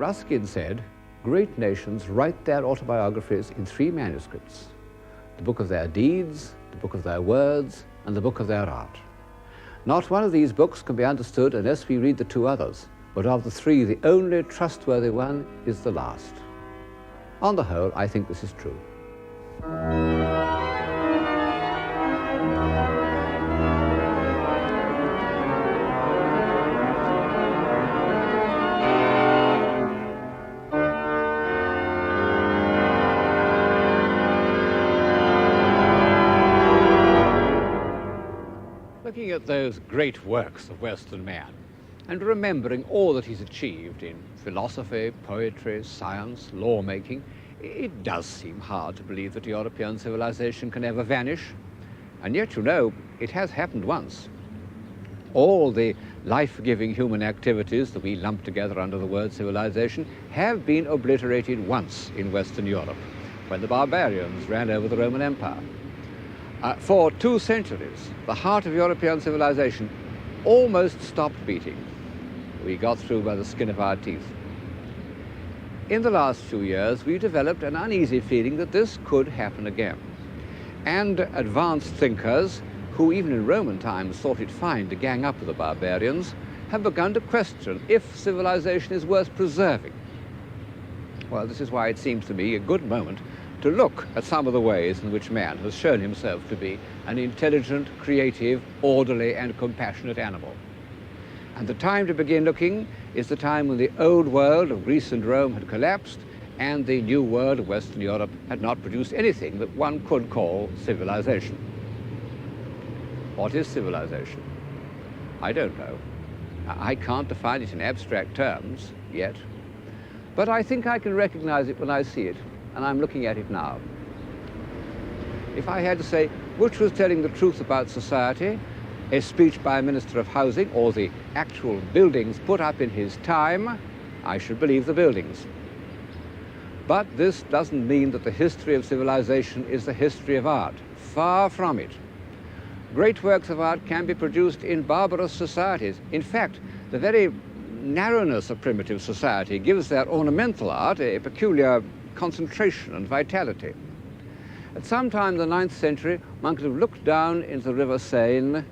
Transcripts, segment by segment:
Ruskin said, great nations write their autobiographies in three manuscripts: the book of their deeds, the book of their words, and the book of their art. Not one of these books can be understood unless we read the two others, but of the three, the only trustworthy one is the last. On the whole, I think this is true. Looking at those great works of Western man, and remembering all that he's achieved in philosophy, poetry, science, lawmaking, it does seem hard to believe that European civilization can ever vanish. And yet, you know, it has happened once. All the life-giving human activities that we lump together under the word civilization have been obliterated once in Western Europe, when the barbarians ran over the Roman Empire. For 2 centuries, the heart of European civilization almost stopped beating. We got through by the skin of our teeth. In the last few years, we developed an uneasy feeling that this could happen again. And advanced thinkers, who even in Roman times thought it fine to gang up with the barbarians, have begun to question if civilization is worth preserving. Well, this is why it seems to me a good moment to look at some of the ways in which man has shown himself to be an intelligent, creative, orderly, and compassionate animal. And the time to begin looking is the time when the old world of Greece and Rome had collapsed and the new world of Western Europe had not produced anything that one could call civilization. What is civilization? I don't know. I can't define it in abstract terms yet, but I think I can recognize it when I see it, and I'm looking at it now. If I had to say which was telling the truth about society, a speech by a minister of housing or the actual buildings put up in his time, I should believe the buildings. But this doesn't mean that the history of civilization is the history of art. Far from it. Great works of art can be produced in barbarous societies. In fact, the very narrowness of primitive society gives their ornamental art a peculiar concentration and vitality. At some time in the 9th century, one could have looked down into the river Seine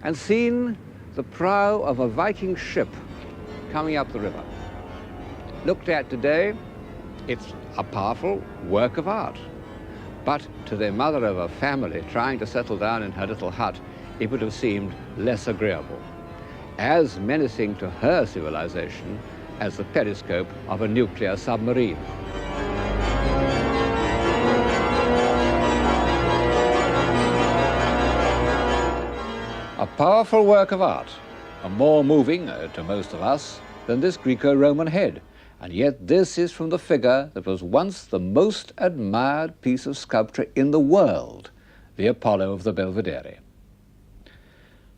and seen the prow of a Viking ship coming up the river. Looked at today, it's a powerful work of art. But to the mother of a family trying to settle down in her little hut, it would have seemed less agreeable, as menacing to her civilization as the periscope of a nuclear submarine. A powerful work of art, and more moving to most of us than this Greco-Roman head. And yet this is from the figure that was once the most admired piece of sculpture in the world, the Apollo of the Belvedere.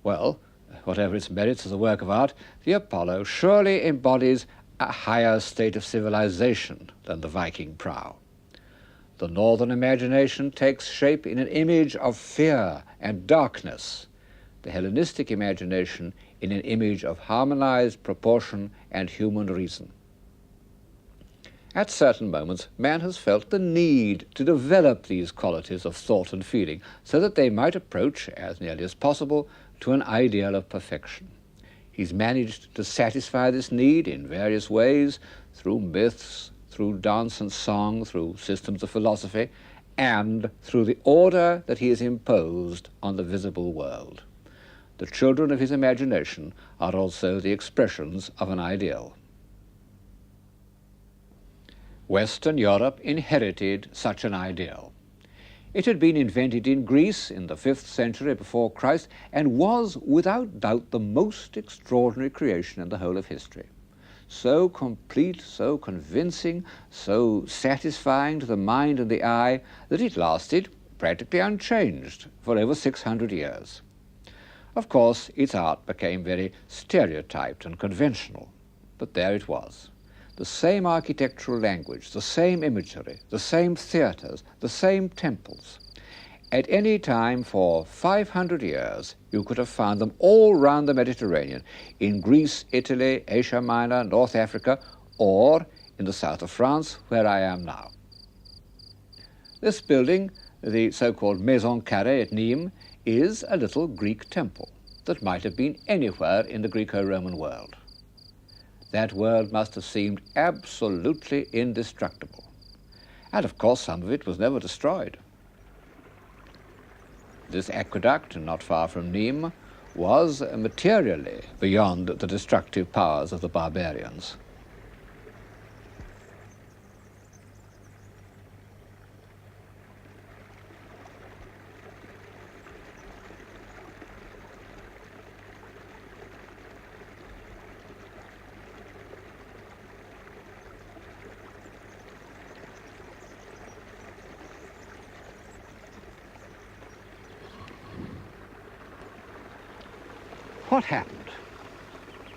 Well, whatever its merits as a work of art, the Apollo surely embodies a higher state of civilization than the Viking prow. The northern imagination takes shape in an image of fear and darkness, the Hellenistic imagination in an image of harmonized proportion and human reason. At certain moments, man has felt the need to develop these qualities of thought and feeling so that they might approach, as nearly as possible, to an ideal of perfection. He's managed to satisfy this need in various ways, through myths, through dance and song, through systems of philosophy, and through the order that he has imposed on the visible world. The children of his imagination are also the expressions of an ideal. Western Europe inherited such an ideal. It had been invented in Greece in the 5th century before Christ and was without doubt the most extraordinary creation in the whole of history. So complete, so convincing, so satisfying to the mind and the eye that it lasted practically unchanged for over 600 years. Of course, its art became very stereotyped and conventional, but there it was. The same architectural language, the same imagery, the same theaters, the same temples. At any time for 500 years, you could have found them all round the Mediterranean, in Greece, Italy, Asia Minor, North Africa, or in the south of France, where I am now. This building, the so-called Maison Carrée at Nîmes, is a little Greek temple that might have been anywhere in the Greco-Roman world. That world must have seemed absolutely indestructible. And of course some of it was never destroyed. This aqueduct, not far from Nîmes, was materially beyond the destructive powers of the barbarians. What happened?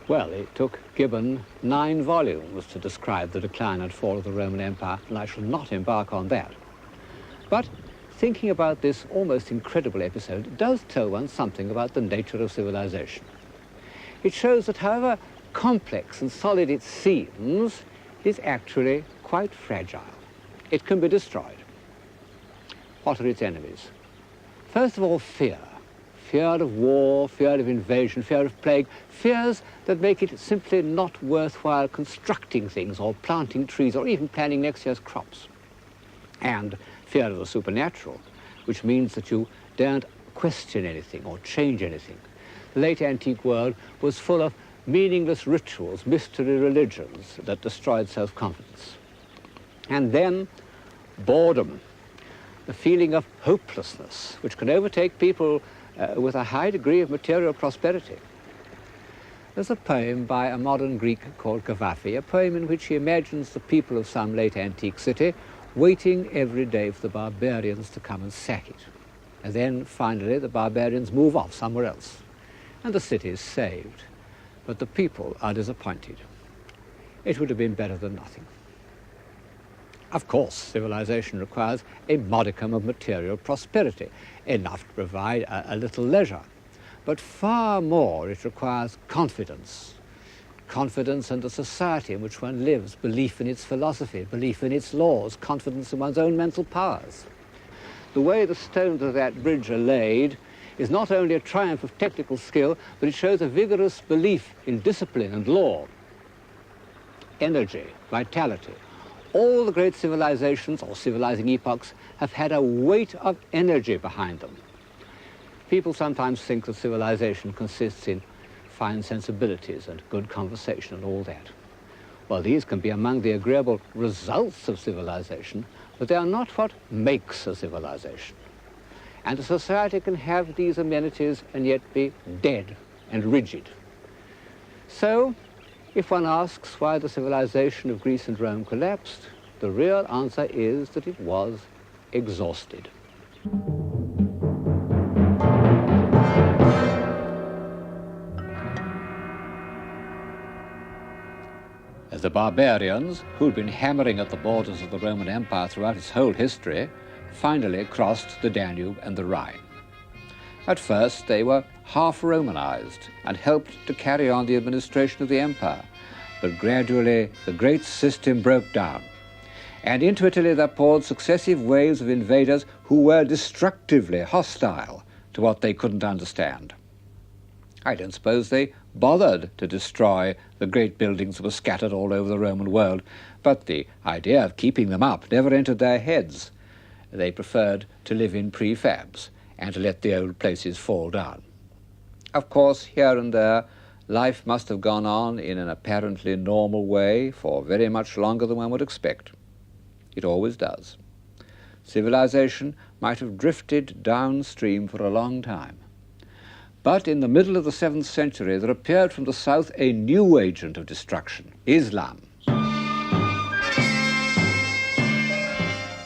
Well, it took Gibbon 9 volumes to describe the decline and fall of the Roman Empire, and I shall not embark on that. But thinking about this almost incredible episode does tell one something about the nature of civilization. It shows that however complex and solid it seems, it is actually quite fragile. It can be destroyed. What are its enemies? First of all, fear. Fear of war, fear of invasion, fear of plague, fears that make it simply not worthwhile constructing things or planting trees or even planting next year's crops. And fear of the supernatural, which means that you daren't question anything or change anything. The late antique world was full of meaningless rituals, mystery religions that destroyed self-confidence. And then boredom, the feeling of hopelessness, which can overtake people with a high degree of material prosperity. There's a poem by a modern Greek called Cavafy, a poem in which he imagines the people of some late antique city waiting every day for the barbarians to come and sack it. And then finally the barbarians move off somewhere else, and the city is saved. But the people are disappointed. It would have been better than nothing. Of course, civilization requires a modicum of material prosperity, enough to provide a little leisure. But far more it requires confidence. Confidence in the society in which one lives, belief in its philosophy, belief in its laws, confidence in one's own mental powers. The way the stones of that bridge are laid is not only a triumph of technical skill, but it shows a vigorous belief in discipline and law, energy, vitality. All the great civilizations or civilizing epochs have had a weight of energy behind them. People sometimes think that civilization consists in fine sensibilities and good conversation and all that. Well, these can be among the agreeable results of civilization, but they are not what makes a civilization. And a society can have these amenities and yet be dead and rigid. So, if one asks why the civilization of Greece and Rome collapsed, the real answer is that it was exhausted. The barbarians, who'd been hammering at the borders of the Roman Empire throughout its whole history, finally crossed the Danube and the Rhine. At first, they were half Romanized and helped to carry on the administration of the empire. But gradually, the great system broke down. And into Italy there poured successive waves of invaders who were destructively hostile to what they couldn't understand. I don't suppose they bothered to destroy the great buildings that were scattered all over the Roman world, but the idea of keeping them up never entered their heads. They preferred to live in prefabs and to let the old places fall down. Of course, here and there, life must have gone on in an apparently normal way for very much longer than one would expect. It always does. Civilization might have drifted downstream for a long time. But in the middle of the 7th century, there appeared from the south a new agent of destruction, Islam.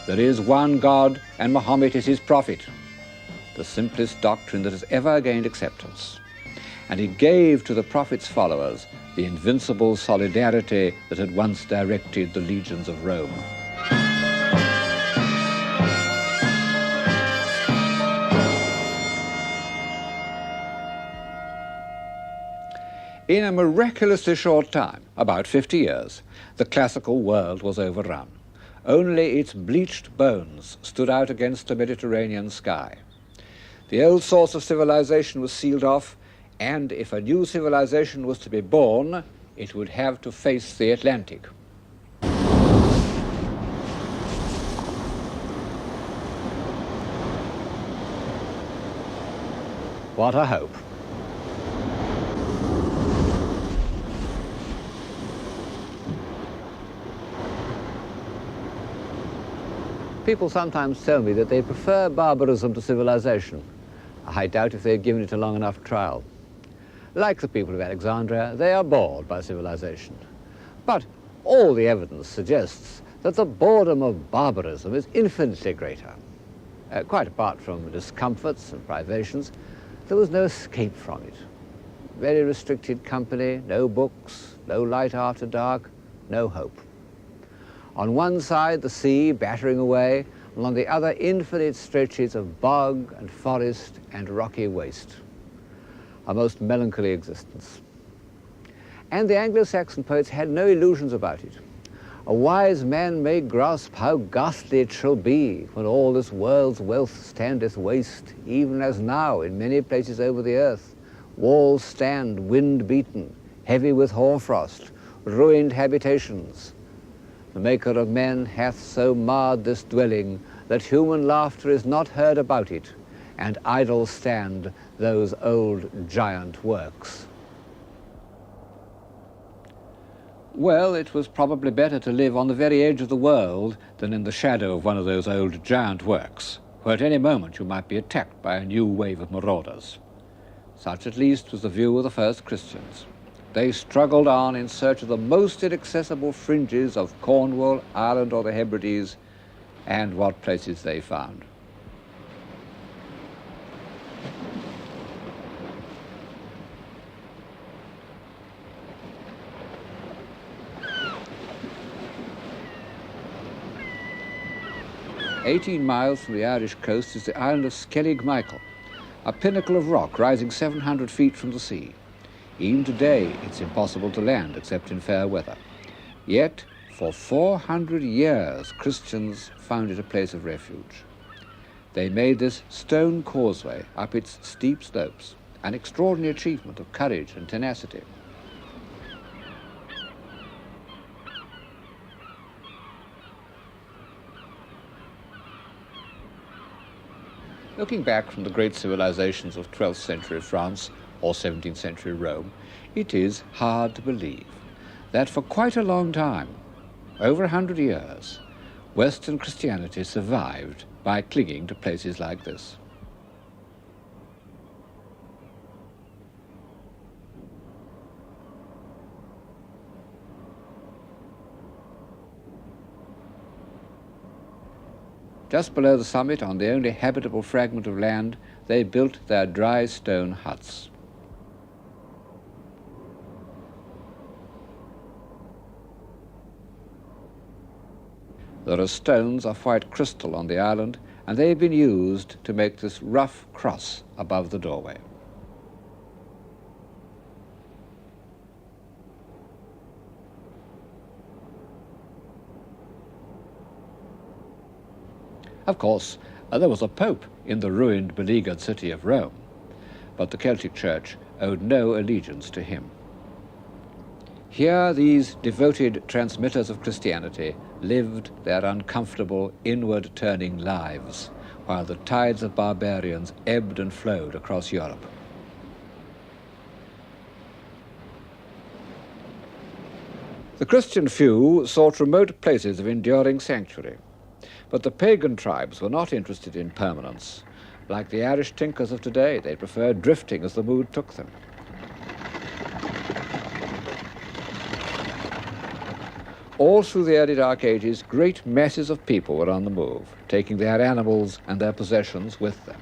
There is one God, and Muhammad is his prophet, the simplest doctrine that has ever gained acceptance. And it gave to the prophet's followers the invincible solidarity that had once directed the legions of Rome. In a miraculously short time, about 50 years, the classical world was overrun. Only its bleached bones stood out against the Mediterranean sky. The old source of civilization was sealed off, and if a new civilization was to be born, it would have to face the Atlantic. What a hope. People sometimes tell me that they prefer barbarism to civilization. I doubt if they've given it a long enough trial. Like the people of Alexandria, they are bored by civilization. But all the evidence suggests that the boredom of barbarism is infinitely greater. Quite apart from the discomforts and privations, there was no escape from it. Very restricted company, no books, no light after dark, no hope. On one side, the sea battering away, and on the other, infinite stretches of bog and forest and rocky waste. A most melancholy existence. And the Anglo-Saxon poets had no illusions about it. A wise man may grasp how ghastly it shall be when all this world's wealth standeth waste, even as now in many places over the earth. Walls stand wind-beaten, heavy with hoarfrost, ruined habitations. The Maker of men hath so marred this dwelling that human laughter is not heard about it, and idle stand those old giant works. Well, it was probably better to live on the very edge of the world than in the shadow of one of those old giant works, where at any moment you might be attacked by a new wave of marauders. Such at least was the view of the first Christians. They struggled on in search of the most inaccessible fringes of Cornwall, Ireland, or the Hebrides, and what places they found. "18 miles from the Irish coast is the island of Skellig Michael, a pinnacle of rock rising 700 feet from the sea. Even today, it's impossible to land except in fair weather. Yet, for 400 years, Christians found it a place of refuge. They made this stone causeway up its steep slopes, an extraordinary achievement of courage and tenacity. Looking back from the great civilizations of 12th century France or 17th century Rome, it is hard to believe that for quite a long time, over 100 years, Western Christianity survived by clinging to places like this. Just below the summit, on the only habitable fragment of land, they built their dry stone huts. There are stones of white crystal on the island, and they've been used to make this rough cross above the doorway. Of course, there was a pope in the ruined, beleaguered city of Rome, but the Celtic Church owed no allegiance to him. Here, these devoted transmitters of Christianity lived their uncomfortable, inward-turning lives, while the tides of barbarians ebbed and flowed across Europe. The Christian few sought remote places of enduring sanctuary, but the pagan tribes were not interested in permanence. Like the Irish tinkers of today, they preferred drifting as the mood took them. All through the early Dark Ages, great masses of people were on the move, taking their animals and their possessions with them.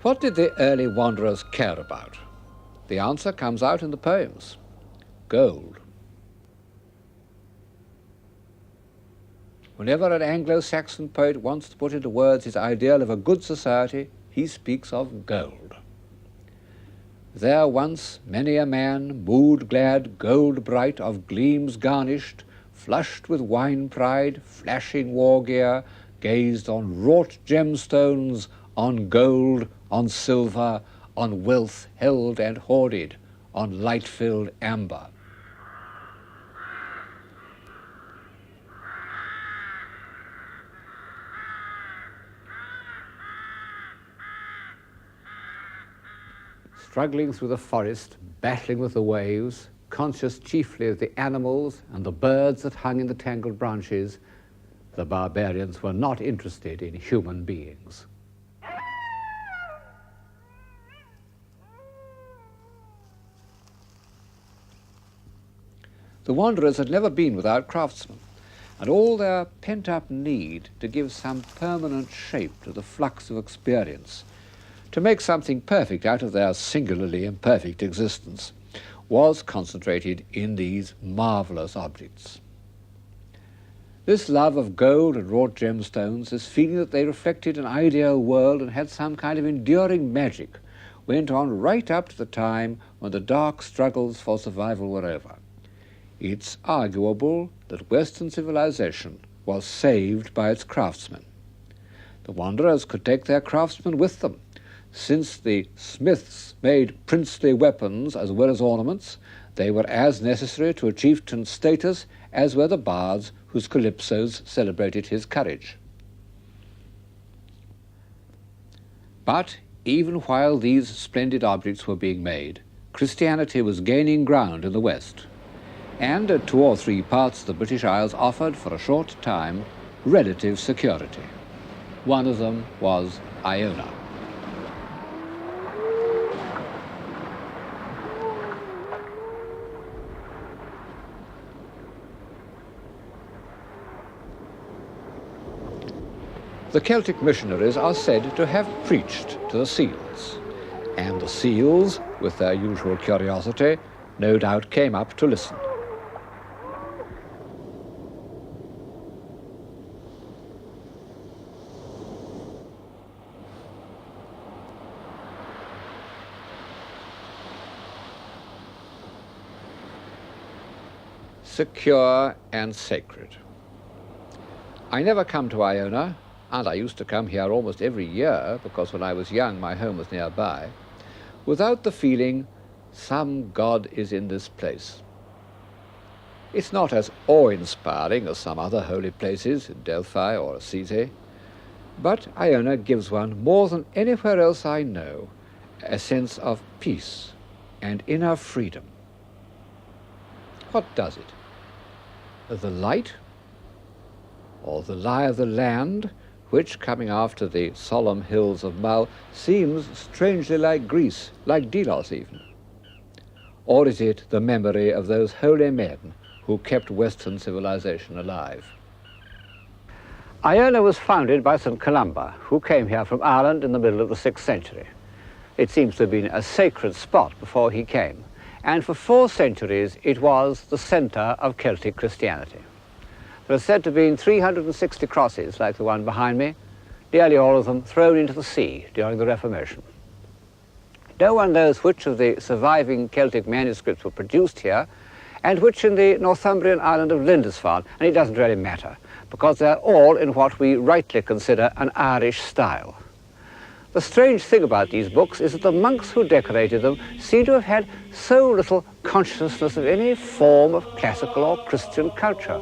What did the early wanderers care about? The answer comes out in the poems. Gold. Whenever an Anglo-Saxon poet wants to put into words his ideal of a good society, he speaks of gold. There once many a man, mood-glad, gold-bright, of gleams garnished, flushed with wine-pride, flashing war-gear, gazed on wrought gemstones, on gold, on silver, on wealth held and hoarded, on light-filled amber. Struggling through the forest, battling with the waves, conscious chiefly of the animals and the birds that hung in the tangled branches, the barbarians were not interested in human beings. The wanderers had never been without craftsmen, and all their pent-up need to give some permanent shape to the flux of experience, to make something perfect out of their singularly imperfect existence, was concentrated in these marvellous objects. This love of gold and wrought gemstones, this feeling that they reflected an ideal world and had some kind of enduring magic, went on right up to the time when the dark struggles for survival were over. It's arguable that Western civilization was saved by its craftsmen. The wanderers could take their craftsmen with them. Since the smiths made princely weapons as well as ornaments, they were as necessary to a chieftain's status as were the bards whose calypsos celebrated his courage. But even while these splendid objects were being made, Christianity was gaining ground in the West, and 2 or 3 parts of the British Isles offered for a short time relative security. One of them was Iona. The Celtic missionaries are said to have preached to the seals, and the seals, with their usual curiosity, no doubt came up to listen. Secure and sacred. I never come to Iona, and I used to come here almost every year because when I was young my home was nearby, without the feeling some God is in this place. It's not as awe-inspiring as some other holy places in Delphi or Assisi, but Iona gives one, more than anywhere else I know, a sense of peace and inner freedom. What does it? The light, or the lie of the land, which, coming after the solemn hills of Mull, seems strangely like Greece, like Delos even? Or is it the memory of those holy men who kept Western civilization alive? Iona was founded by St. Columba, who came here from Ireland in the middle of the 6th century. It seems to have been a sacred spot before he came, and for 4 centuries it was the centre of Celtic Christianity. There are said to have been 360 crosses like the one behind me, nearly all of them thrown into the sea during the Reformation. No one knows which of the surviving Celtic manuscripts were produced here and which in the Northumbrian island of Lindisfarne, and it doesn't really matter because they're all in what we rightly consider an Irish style. The strange thing about these books is that the monks who decorated them seem to have had so little consciousness of any form of classical or Christian culture.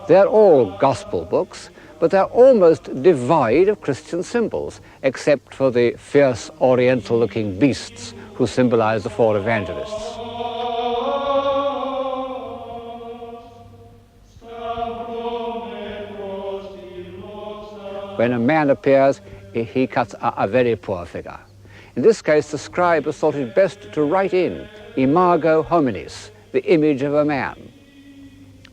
They're all gospel books, but they're almost devoid of Christian symbols, except for the fierce oriental-looking beasts who symbolize the 4 evangelists. When a man appears, he cuts a very poor figure. In this case, the scribe has thought it best to write in imago hominis, the image of a man.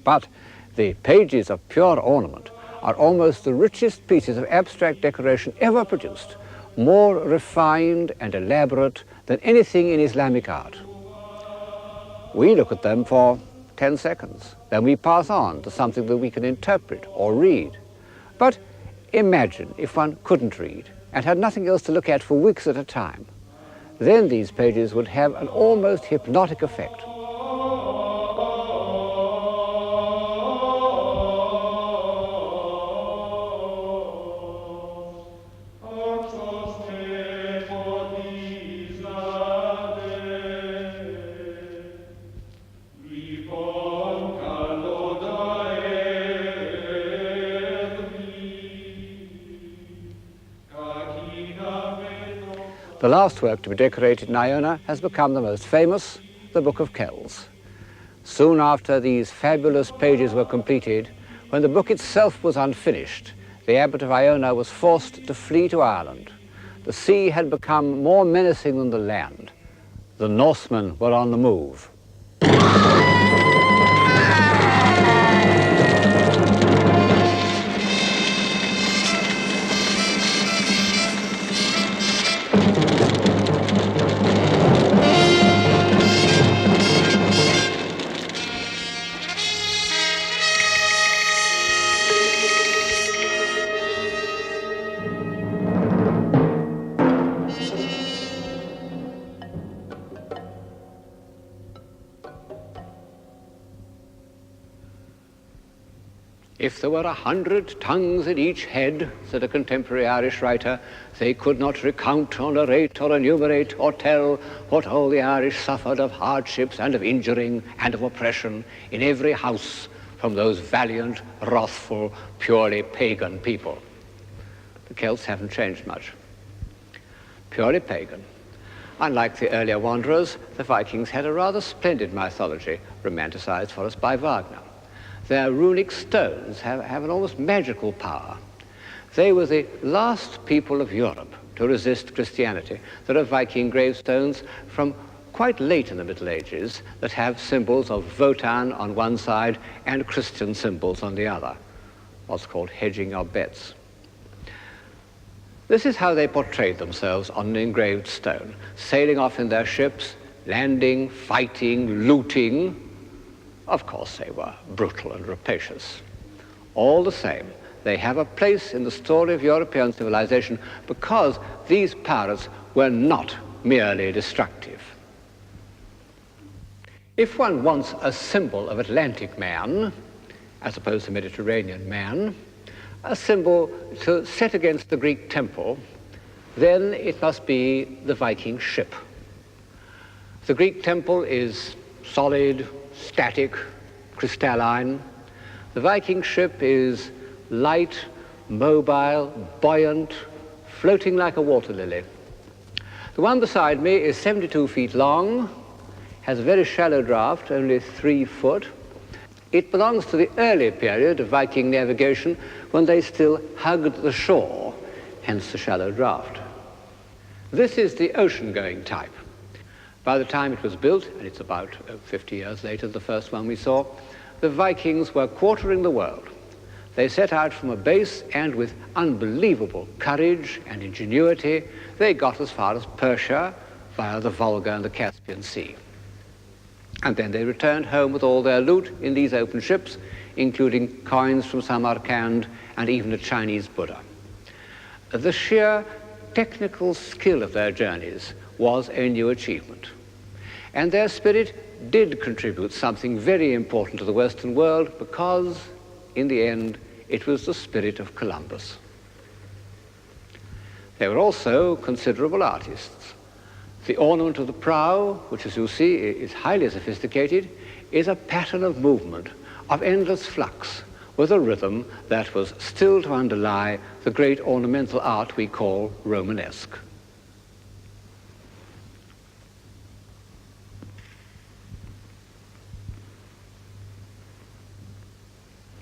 But the pages of pure ornament are almost the richest pieces of abstract decoration ever produced, more refined and elaborate than anything in Islamic art. We look at them for 10 seconds, then we pass on to something that we can interpret or read. But imagine if one couldn't read and had nothing else to look at for weeks at a time. Then these pages would have an almost hypnotic effect. The last work to be decorated in Iona has become the most famous, the Book of Kells. Soon after these fabulous pages were completed, when the book itself was unfinished, the abbot of Iona was forced to flee to Ireland. The sea had become more menacing than the land. The Norsemen were on the move. If there were 100 tongues in each head, said a contemporary Irish writer, they could not recount or narrate or enumerate or tell what all the Irish suffered of hardships and of injuring and of oppression in every house from those valiant, wrathful, purely pagan people. The Celts haven't changed much. Purely pagan. Unlike the earlier wanderers, the Vikings had a rather splendid mythology, romanticized for us by Wagner. Their runic stones have an almost magical power. They were the last people of Europe to resist Christianity. There are Viking gravestones from quite late in the Middle Ages that have symbols of Wotan on one side and Christian symbols on the other, what's called hedging your bets. This is how they portrayed themselves on an engraved stone, sailing off in their ships, landing, fighting, looting. Of course, they were brutal and rapacious. All the same, they have a place in the story of European civilization because these pirates were not merely destructive. If one wants a symbol of Atlantic man, as opposed to Mediterranean man, a symbol to set against the Greek temple, then it must be the Viking ship. The Greek temple is solid, static, crystalline. The Viking ship is light, mobile, buoyant, floating like a water lily. The one beside me is 72 feet long, has a very shallow draft, only 3 foot. It belongs to the early period of Viking navigation when they still hugged the shore, hence the shallow draft. This is the ocean-going type. By the time it was built, and it's about 50 years later, the first one we saw, the Vikings were quartering the world. They set out from a base, and with unbelievable courage and ingenuity, they got as far as Persia via the Volga and the Caspian Sea. And then they returned home with all their loot in these open ships, including coins from Samarkand and even a Chinese Buddha. The sheer technical skill of their journeys was a new achievement. And their spirit did contribute something very important to the Western world because, in the end, it was the spirit of Columbus. They were also considerable artists. The ornament of the prow, which as you see is highly sophisticated, is a pattern of movement, of endless flux, with a rhythm that was still to underlie the great ornamental art we call Romanesque.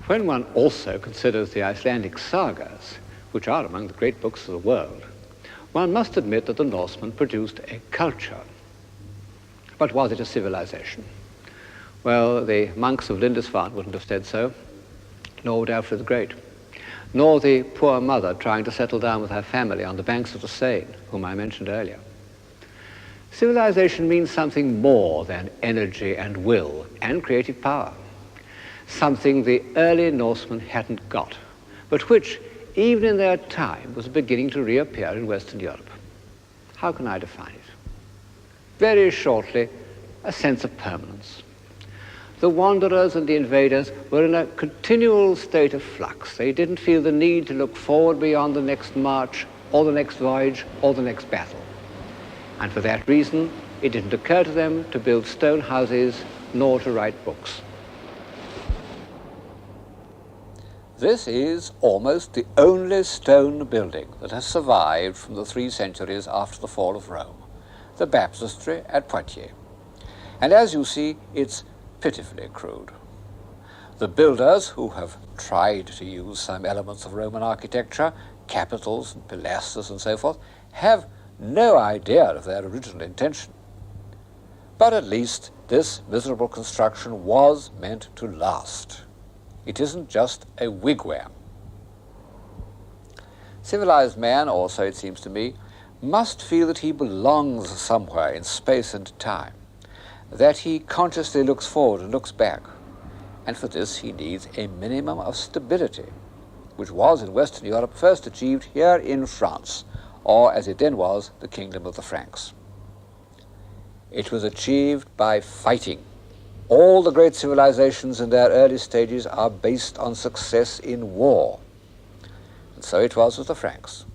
When one also considers the Icelandic sagas, which are among the great books of the world, one must admit that the Norsemen produced a culture. But was it a civilization? Well, the monks of Lindisfarne wouldn't have said so, nor would Alfred the Great, nor the poor mother trying to settle down with her family on the banks of the Seine, whom I mentioned earlier. Civilization means something more than energy and will and creative power, something the early Norsemen hadn't got, but which, even in their time, was beginning to reappear in Western Europe. How can I define it? Very shortly, a sense of permanence. The wanderers and the invaders were in a continual state of flux. They didn't feel the need to look forward beyond the next march, or the next voyage, or the next battle. And for that reason, it didn't occur to them to build stone houses nor to write books. This is almost the only stone building that has survived from the 3 centuries after the fall of Rome, the baptistry at Poitiers. And as you see, it's pitifully crude. The builders, who have tried to use some elements of Roman architecture, capitals and pilasters and so forth, have no idea of their original intention. But at least this miserable construction was meant to last. It isn't just a wigwam. Civilized man also, it seems to me, must feel that he belongs somewhere in space and time, that he consciously looks forward and looks back. And for this he needs a minimum of stability, which was in Western Europe first achieved here in France, or as it then was, the Kingdom of the Franks. It was achieved by fighting. All the great civilizations in their early stages are based on success in war. And so it was with the Franks.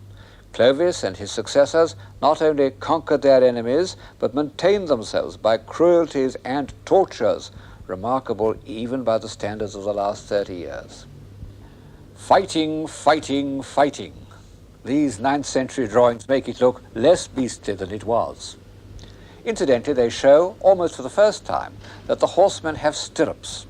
Clovis and his successors not only conquered their enemies, but maintained themselves by cruelties and tortures, remarkable even by the standards of the last 30 years. Fighting, fighting, fighting. These 9th century drawings make it look less beastly than it was. Incidentally, they show, almost for the first time, that the horsemen have stirrups,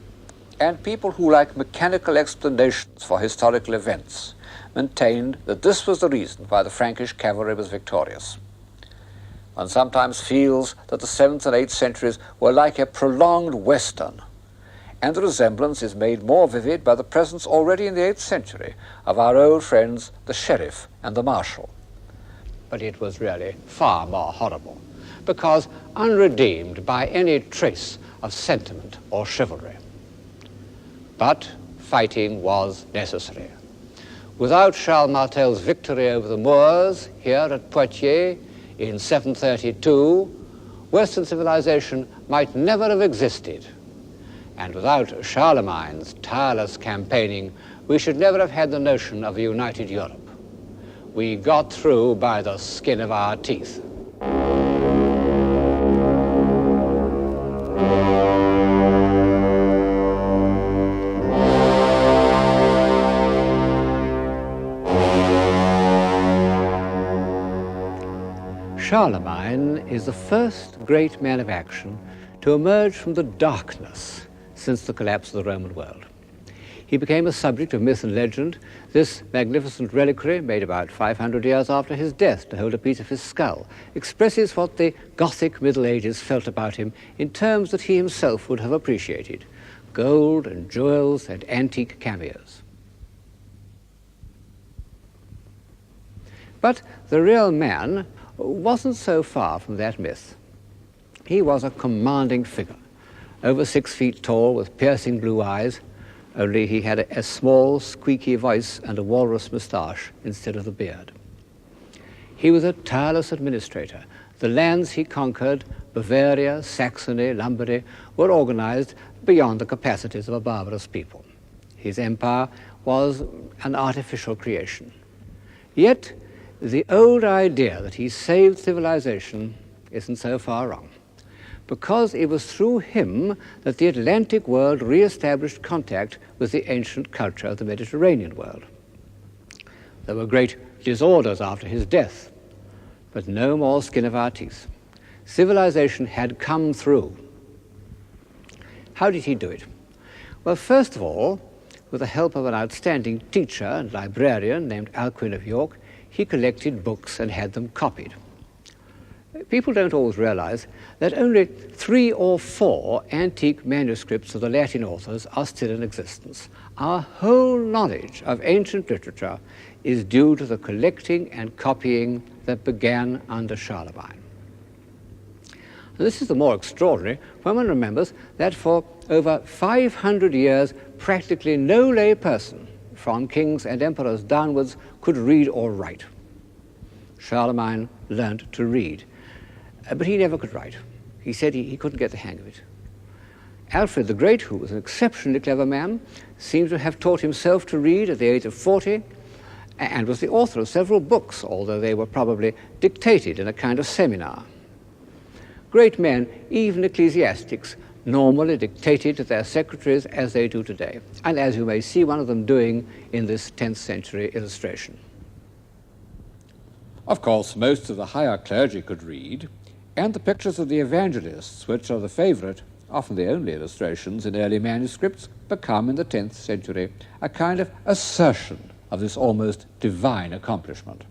and people who like mechanical explanations for historical events maintained that this was the reason why the Frankish cavalry was victorious. One sometimes feels that the 7th and 8th centuries were like a prolonged Western, and the resemblance is made more vivid by the presence already in the 8th century of our old friends, the sheriff and the marshal. But it was really far more horrible, because unredeemed by any trace of sentiment or chivalry. But fighting was necessary. Without Charles Martel's victory over the Moors here at Poitiers in 732, Western civilization might never have existed. And without Charlemagne's tireless campaigning, we should never have had the notion of a united Europe. We got through by the skin of our teeth. Charlemagne is the first great man of action to emerge from the darkness since the collapse of the Roman world. He became a subject of myth and legend. This magnificent reliquary, made about 500 years after his death to hold a piece of his skull, expresses what the Gothic Middle Ages felt about him in terms that he himself would have appreciated: gold and jewels and antique cameos. But the real man wasn't so far from that myth. He was a commanding figure, over 6 feet tall with piercing blue eyes, only he had a small, squeaky voice and a walrus moustache instead of the beard. He was a tireless administrator. The lands he conquered, Bavaria, Saxony, Lombardy, were organized beyond the capacities of a barbarous people. His empire was an artificial creation. Yet, the old idea that he saved civilization isn't so far wrong, because it was through him that the Atlantic world re-established contact with the ancient culture of the Mediterranean world. There were great disorders after his death, but no more skin of our teeth. Civilization had come through. How did he do it? Well, first of all, with the help of an outstanding teacher and librarian named Alcuin of York, he collected books and had them copied. People don't always realize that only 3 or 4 antique manuscripts of the Latin authors are still in existence. Our whole knowledge of ancient literature is due to the collecting and copying that began under Charlemagne. And this is the more extraordinary when one remembers that for over 500 years, practically no lay person, from kings and emperors downwards, could read or write. Charlemagne learned to read, but he never could write. He said he couldn't get the hang of it. Alfred the Great, who was an exceptionally clever man, seems to have taught himself to read at the age of 40, and was the author of several books, although they were probably dictated in a kind of seminar. Great men, even ecclesiastics, normally dictated to their secretaries as they do today, and as you may see one of them doing in this 10th century illustration. Of course, most of the higher clergy could read, and the pictures of the evangelists, which are the favorite, often the only illustrations in early manuscripts, become in the 10th century a kind of assertion of this almost divine accomplishment.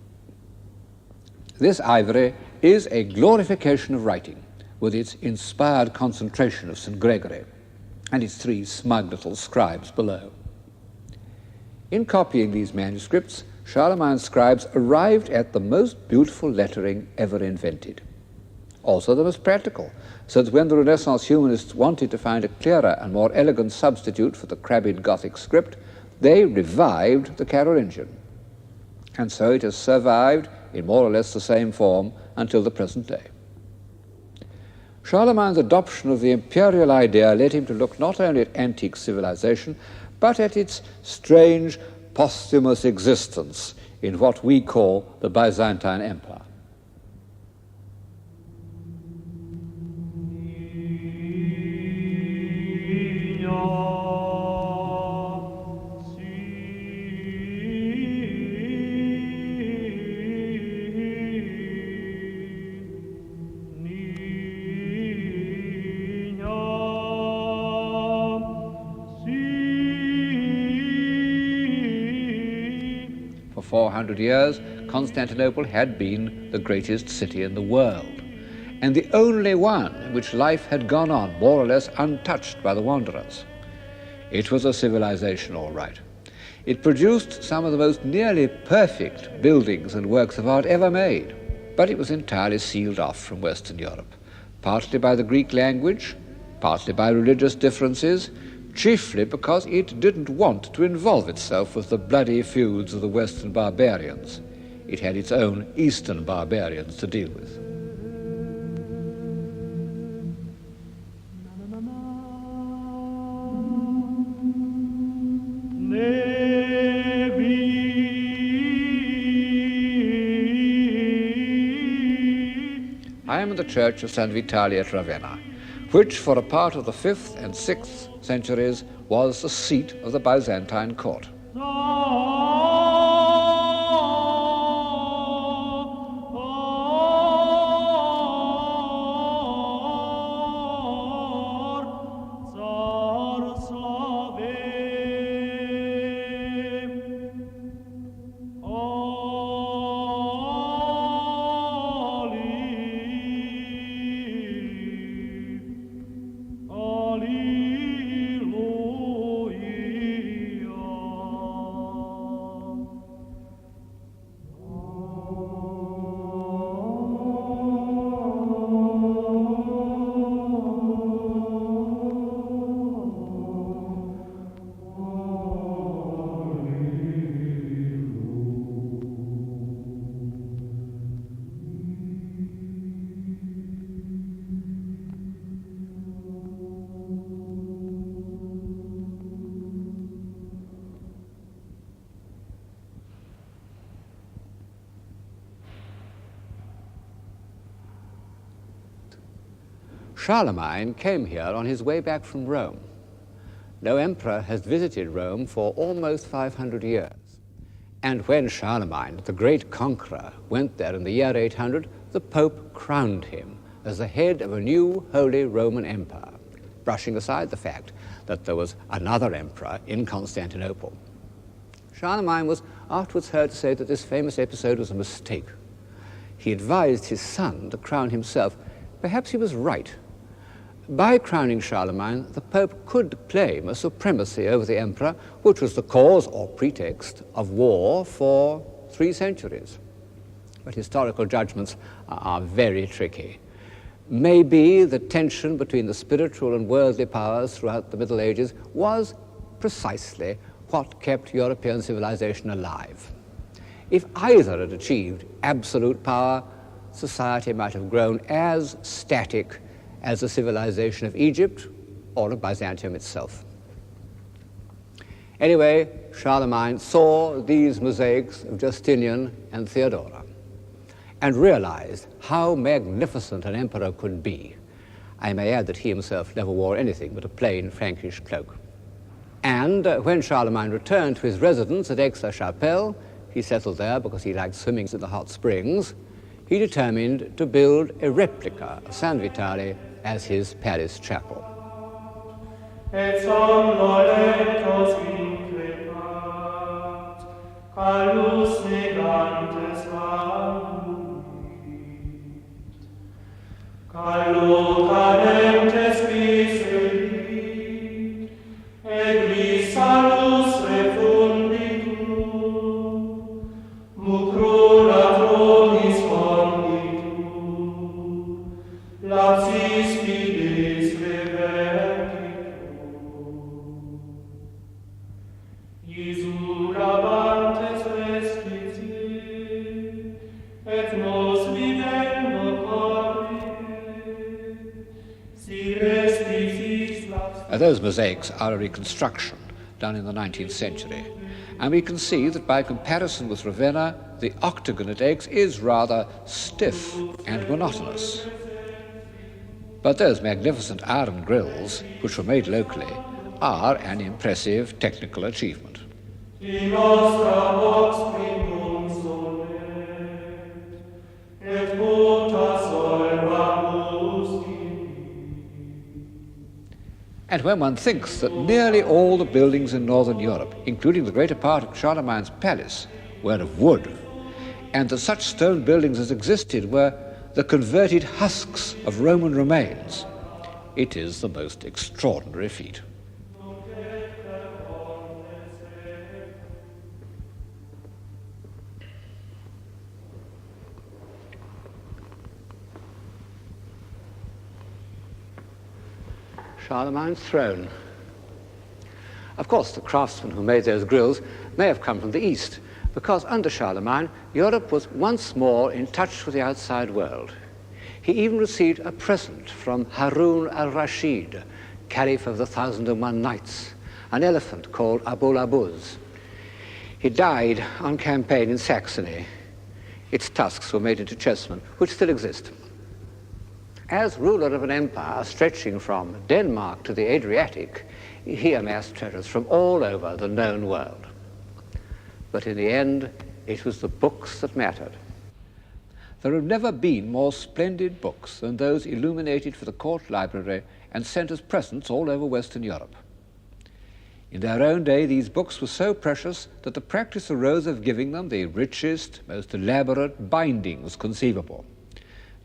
This ivory is a glorification of writing, with its inspired concentration of St. Gregory and its 3 smug little scribes below. In copying these manuscripts, Charlemagne's scribes arrived at the most beautiful lettering ever invented. Also the most practical, so that when the Renaissance humanists wanted to find a clearer and more elegant substitute for the crabbed Gothic script, they revived the Carolingian. And so it has survived in more or less the same form until the present day. Charlemagne's adoption of the imperial idea led him to look not only at antique civilization, but at its strange posthumous existence in what we call the Byzantine Empire. For 400 years, Constantinople had been the greatest city in the world, and the only one in which life had gone on more or less untouched by the wanderers. It was a civilization, all right. It produced some of the most nearly perfect buildings and works of art ever made, but it was entirely sealed off from Western Europe, partly by the Greek language, partly by religious differences, chiefly because it didn't want to involve itself with the bloody feuds of the Western barbarians. It had its own Eastern barbarians to deal with. I am in the church of San Vitale at Ravenna, which for a part of the 5th and 6th centuries was the seat of the Byzantine court. Charlemagne came here on his way back from Rome. No emperor has visited Rome for almost 500 years. And when Charlemagne, the great conqueror, went there in the year 800, the Pope crowned him as the head of a new Holy Roman Empire. brushing aside the fact that there was another emperor in Constantinople. Charlemagne was afterwards heard to say that this famous episode was a mistake. He advised his son to crown himself. Perhaps he was right. By crowning Charlemagne, the Pope could claim a supremacy over the emperor, which was the cause or pretext of war for 3 centuries. But historical judgments are very tricky. Maybe the tension between the spiritual and worldly powers throughout the Middle Ages was precisely what kept European civilization alive. If either had achieved absolute power, society might have grown as static as the civilization of Egypt or of Byzantium itself. Anyway, Charlemagne saw these mosaics of Justinian and Theodora and realized how magnificent an emperor could be. I may add that he himself never wore anything but a plain Frankish cloak. And when Charlemagne returned to his residence at Aix-la-Chapelle, he settled there because he liked swimming in the hot springs, he determined to build a replica of San Vitale as his Paris chapel. Et somnolentos increpat, calus negantes abuit, callo cadentes viselit, eglis salus refunditur, mucro latronis fonditur, lapsis fides revertitur. Iesu labantes respicie, et nos vivendo corrige, si respicis lapsis. Those mosaics are a reconstruction done in the 19th century. And we can see that by comparison with Ravenna, the octagon at Aix is rather stiff and monotonous. But those magnificent iron grills, which were made locally, are an impressive technical achievement. In nostra vox primum solet, et vota solvamus And when one thinks that nearly all the buildings in northern Europe, including the greater part of Charlemagne's palace, were of wood, and that such stone buildings as existed were the converted husks of Roman remains, it is the most extraordinary feat. Charlemagne's throne. Of course, the craftsmen who made those grills may have come from the East, because under Charlemagne, Europe was once more in touch with the outside world. He even received a present from Harun al-Rashid, Caliph of the 1001 Nights, an elephant called Abul Abuz. He died on campaign in Saxony. Its tusks were made into chessmen, which still exist. As ruler of an empire stretching from Denmark to the Adriatic, he amassed treasures from all over the known world. But in the end, it was the books that mattered. There have never been more splendid books than those illuminated for the court library and sent as presents all over Western Europe. In their own day, these books were so precious that the practice arose of giving them the richest, most elaborate bindings conceivable.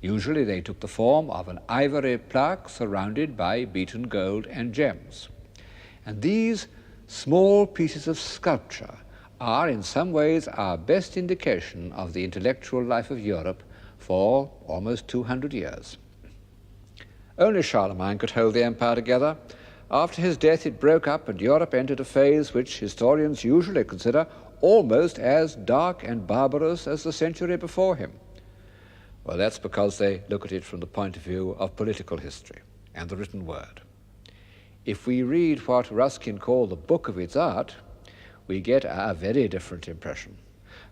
Usually they took the form of an ivory plaque surrounded by beaten gold and gems. And these small pieces of sculpture are in some ways our best indication of the intellectual life of Europe for almost 200 years. Only Charlemagne could hold the empire together. After his death it broke up and Europe entered a phase which historians usually consider almost as dark and barbarous as the century before him. Well, that's because they look at it from the point of view of political history and the written word. If we read what Ruskin called the book of its art, we get a very different impression.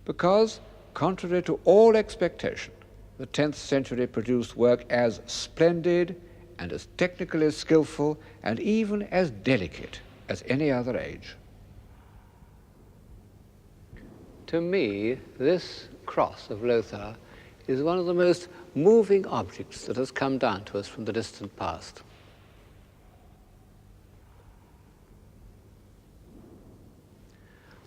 Because, contrary to all expectation, the 10th century produced work as splendid and as technically skillful and even as delicate as any other age. To me, this cross of Lothar is one of the most moving objects that has come down to us from the distant past.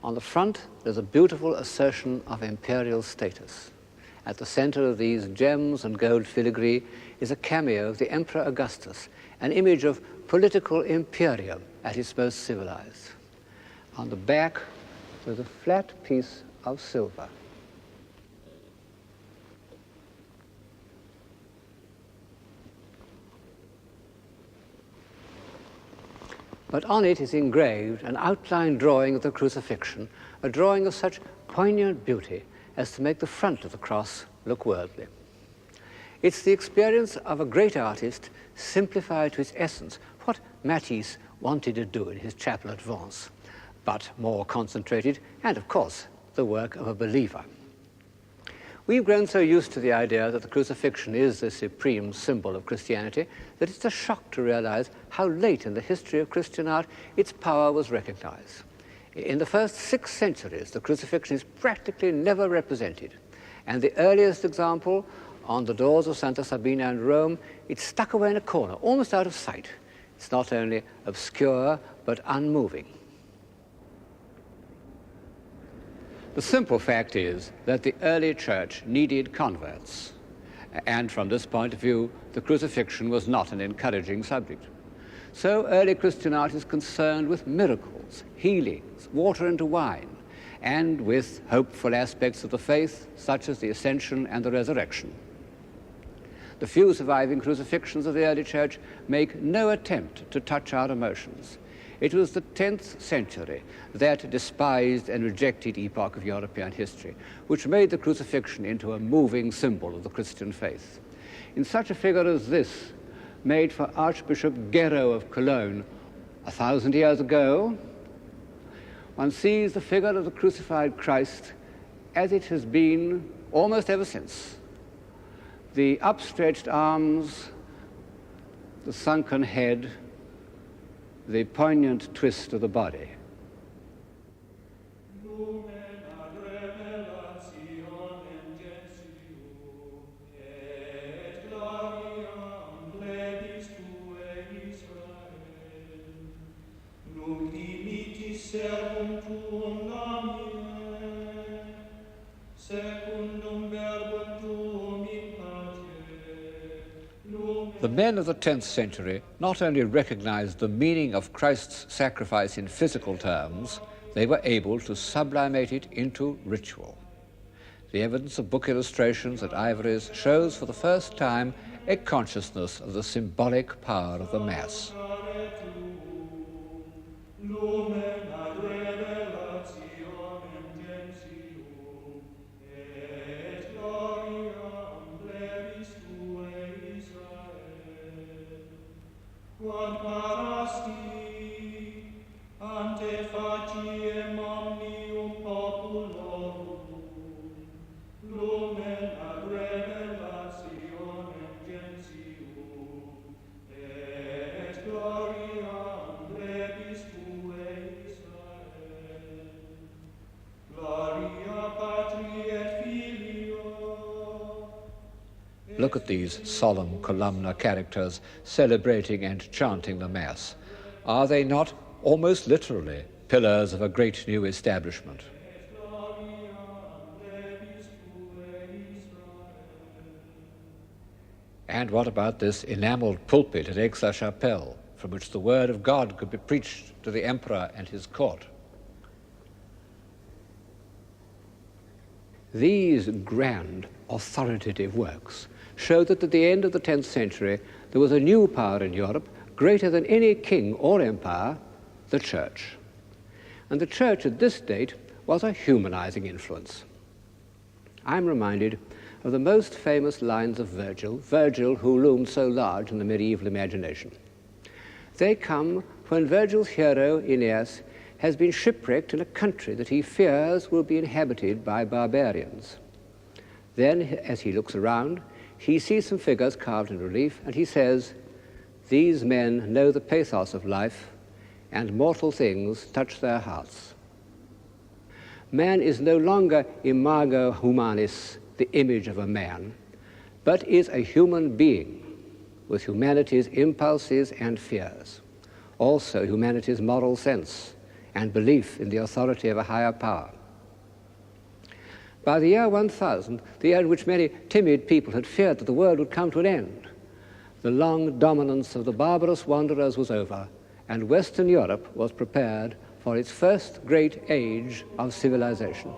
On the front, there's a beautiful assertion of imperial status. At the center of these gems and gold filigree is a cameo of the Emperor Augustus, an image of political imperium at its most civilized. On the back, there's a flat piece of silver. But on it is engraved an outline drawing of the crucifixion, a drawing of such poignant beauty as to make the front of the cross look worldly. It's the experience of a great artist simplified to its essence, what Matisse wanted to do in his chapel at Vence, but more concentrated, and of course, the work of a believer. We've grown so used to the idea that the crucifixion is the supreme symbol of Christianity that it's a shock to realize how late in the history of Christian art its power was recognized. In the first 6 centuries, the crucifixion is practically never represented. And the earliest example, on the doors of Santa Sabina in Rome, it's stuck away in a corner, almost out of sight. It's not only obscure, but unmoving. The simple fact is that the early church needed converts. And from this point of view, the crucifixion was not an encouraging subject. So early Christian art is concerned with miracles, healings, water into wine, and with hopeful aspects of the faith, such as the ascension and the resurrection. The few surviving crucifixions of the early church make no attempt to touch our emotions. It was the 10th century, that despised and rejected epoch of European history, which made the crucifixion into a moving symbol of the Christian faith. In such a figure as this, made for Archbishop Guerreau of Cologne 1,000 years ago, one sees the figure of the crucified Christ as it has been almost ever since. The upstretched arms, the sunken head, the poignant twist of the body. The men of the 10th century not only recognized the meaning of Christ's sacrifice in physical terms, they were able to sublimate it into ritual. The evidence of book illustrations at Ivory's shows for the first time a consciousness of the symbolic power of the Mass. Look at these solemn columnar characters celebrating and chanting the Mass. Are they not, almost literally, pillars of a great new establishment? And what about this enameled pulpit at Aix-la-Chapelle, from which the word of God could be preached to the emperor and his court? These grand, authoritative works show that at the end of the 10th century, there was a new power in Europe, greater than any king or empire, the Church. And the Church at this date was a humanizing influence. I'm reminded of the most famous lines of Virgil who loomed so large in the medieval imagination. They come when Virgil's hero, Aeneas, has been shipwrecked in a country that he fears will be inhabited by barbarians. Then, as he looks around, he sees some figures carved in relief, and he says, "These men know the pathos of life, and mortal things touch their hearts." Man is no longer imago humanis, the image of a man, but is a human being with humanity's impulses and fears, also humanity's moral sense and belief in the authority of a higher power. By the year 1000, the year in which many timid people had feared that the world would come to an end, the long dominance of the barbarous wanderers was over, and Western Europe was prepared for its first great age of civilization.